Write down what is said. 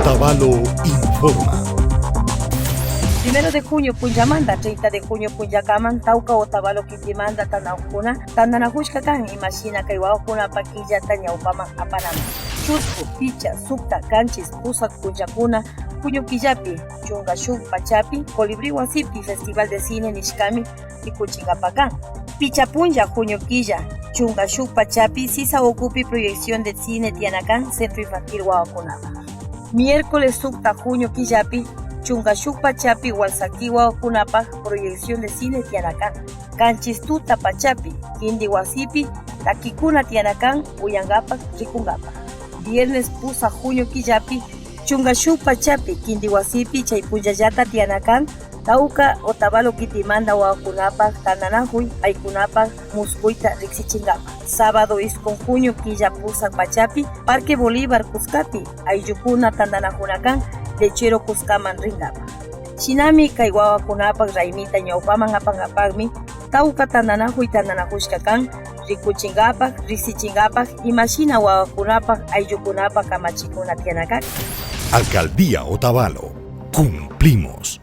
Otavalo informa. 1 de junio Punllamanta, 30 de junio Punllacaman, Tauca Otavalo Kitimanda Tanaukuna, Tandanajushka kan, imagina Kaiwakuna Paquilla Tañaupaman Apanama. Chusco, Picha, Sukta, Canchis, Pusak Punllakuna, Puño Quillapi, Chungashuk Pachapi, Colibrí Wasipi, Festival de Cine Nishkami, Picuchingapacán. Picha Punlla, Junio Quilla, Chungashuk Pachapi, Sisa Ocupi Proyección de Cine Tianacán, Centro Infantil Guaocunapa. Miércoles Sukta, Junio Quillapi, Chungashuk Pachapi, Walsaki Guaocunapa, Proyección de Cine Tianacán. Canchistuta Pachapi, Quindi Wasipi, Taquicuna Tianacán, Uyangapac, Ricungapac. Viernes Pusa, Junio Quillapi, Chungashuk Pachapi, Quindi Wasipi, Chaypuyayata Tianacán, Tauca, Otavalo Kitimanda Guaocunapa, Tananajuy, Aycunapa, Muscuita, Rixichingapa. Sábado Iscon Junio Quilla Pusa Pachapi, Parque Bolívar Cuscati, Ayucuna Tandanajunacán, Lechero Cuscaman Ringapa. Chinami Kaiwawacunapa, Raimita Ñaupaman Apangapagmi, Tauca Tandanajuy Tandanajushkakan, Rikuchingapa, Rixichingapa, Imagina Guaocunapa, Ayucunapa, Kamachicuna Tianacán. Alcaldía Otavalo. Cumplimos.